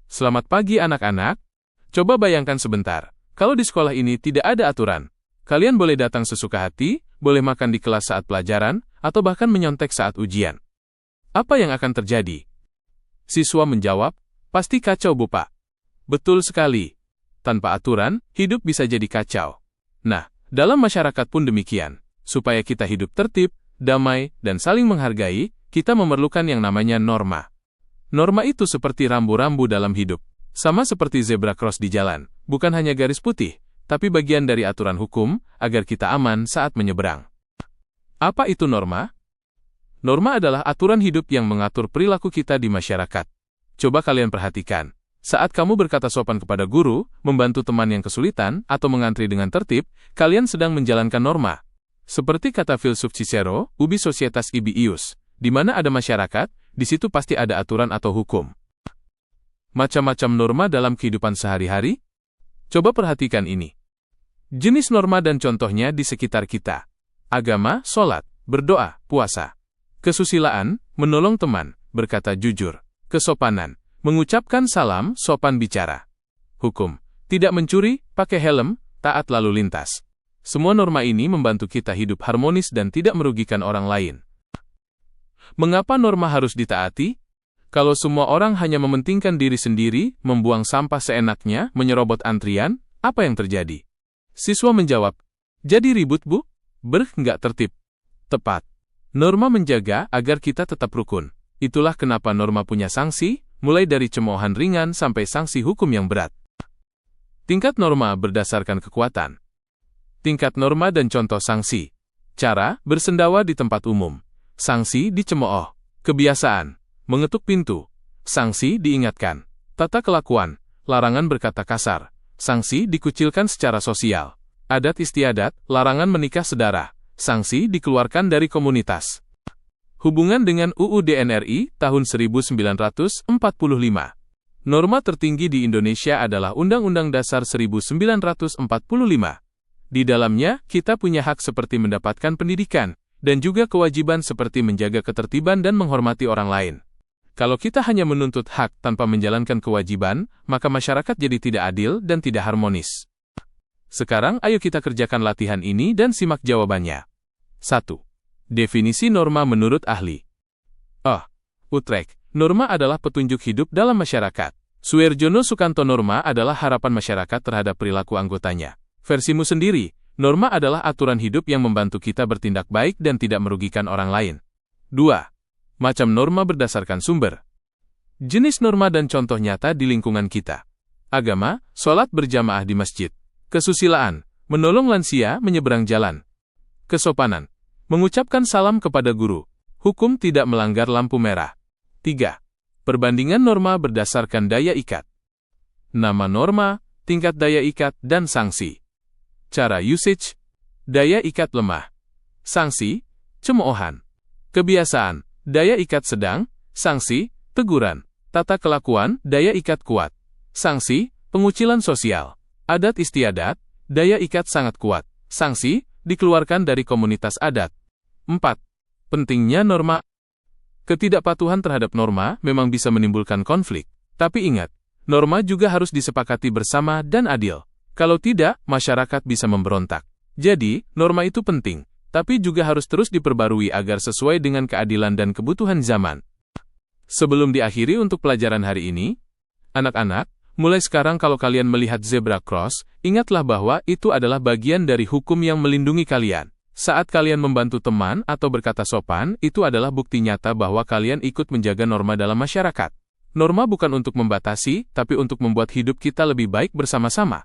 Selamat pagi anak-anak. Coba bayangkan sebentar, kalau di sekolah ini tidak ada aturan. Kalian boleh datang sesuka hati, boleh makan di kelas saat pelajaran, atau bahkan menyontek saat ujian. Apa yang akan terjadi? Siswa menjawab, pasti kacau Bu Pak. Betul sekali. Tanpa aturan, hidup bisa jadi kacau. Nah, dalam masyarakat pun demikian. Supaya kita hidup tertib, damai, dan saling menghargai, kita memerlukan yang namanya norma. Norma itu seperti rambu-rambu dalam hidup. Sama seperti zebra cross di jalan, bukan hanya garis putih, tapi bagian dari aturan hukum, agar kita aman saat menyeberang. Apa itu norma? Norma adalah aturan hidup yang mengatur perilaku kita di masyarakat. Coba kalian perhatikan. Saat kamu berkata sopan kepada guru, membantu teman yang kesulitan, atau mengantri dengan tertib, kalian sedang menjalankan norma. Seperti kata filsuf Cicero, ubi societas ibi ius, di mana ada masyarakat, di situ pasti ada aturan atau hukum. Macam-macam norma dalam kehidupan sehari-hari? Coba perhatikan ini. Jenis norma dan contohnya di sekitar kita. Agama, sholat, berdoa, puasa. Kesusilaan, menolong teman, berkata jujur. Kesopanan, mengucapkan salam, sopan bicara. Hukum, tidak mencuri, pakai helm, taat lalu lintas. Semua norma ini membantu kita hidup harmonis dan tidak merugikan orang lain. Mengapa norma harus ditaati? Kalau semua orang hanya mementingkan diri sendiri, membuang sampah seenaknya, menyerobot antrian, apa yang terjadi? Siswa menjawab, jadi ribut Bu? Nggak tertib. Tepat. Norma menjaga agar kita tetap rukun. Itulah kenapa norma punya sanksi, mulai dari cemoohan ringan sampai sanksi hukum yang berat. Tingkat norma berdasarkan kekuatan. Tingkat norma dan contoh sanksi. Cara, bersendawa di tempat umum. Sanksi, dicemooh. Kebiasaan, mengetuk pintu. Sanksi, diingatkan. Tata kelakuan, larangan berkata kasar. Sanksi, dikucilkan secara sosial. Adat istiadat, larangan menikah sedara. Sanksi, dikeluarkan dari komunitas. Hubungan dengan UUD NRI tahun 1945. Norma tertinggi di Indonesia adalah Undang-Undang Dasar 1945. Di dalamnya, kita punya hak seperti mendapatkan pendidikan, dan juga kewajiban seperti menjaga ketertiban dan menghormati orang lain. Kalau kita hanya menuntut hak tanpa menjalankan kewajiban, maka masyarakat jadi tidak adil dan tidak harmonis. Sekarang ayo kita kerjakan latihan ini dan simak jawabannya. 1. Definisi norma menurut ahli. Utrecht. Norma adalah petunjuk hidup dalam masyarakat. Suerjono Sukanto. Norma adalah harapan masyarakat terhadap perilaku anggotanya. Versimu sendiri, norma adalah aturan hidup yang membantu kita bertindak baik dan tidak merugikan orang lain. 2. Macam norma berdasarkan sumber. Jenis norma dan contoh nyata di lingkungan kita. Agama, sholat berjamaah di masjid. Kesusilaan, menolong lansia menyeberang jalan. Kesopanan, mengucapkan salam kepada guru. Hukum tidak melanggar lampu merah. 3. Perbandingan norma berdasarkan daya ikat. Nama norma, tingkat daya ikat, dan sanksi. Cara usage, daya ikat lemah. Sanksi, cemoohan. Kebiasaan, daya ikat sedang. Sanksi, teguran. Tata kelakuan, daya ikat kuat. Sanksi, pengucilan sosial. Adat istiadat, daya ikat sangat kuat. Sanksi, dikeluarkan dari komunitas adat. 4. Pentingnya norma. Ketidakpatuhan terhadap norma memang bisa menimbulkan konflik. Tapi ingat, norma juga harus disepakati bersama dan adil. Kalau tidak, masyarakat bisa memberontak. Jadi, norma itu penting, tapi juga harus terus diperbarui agar sesuai dengan keadilan dan kebutuhan zaman. Sebelum diakhiri untuk pelajaran hari ini, anak-anak, mulai sekarang kalau kalian melihat zebra cross, ingatlah bahwa itu adalah bagian dari hukum yang melindungi kalian. Saat kalian membantu teman atau berkata sopan, itu adalah bukti nyata bahwa kalian ikut menjaga norma dalam masyarakat. Norma bukan untuk membatasi, tapi untuk membuat hidup kita lebih baik bersama-sama.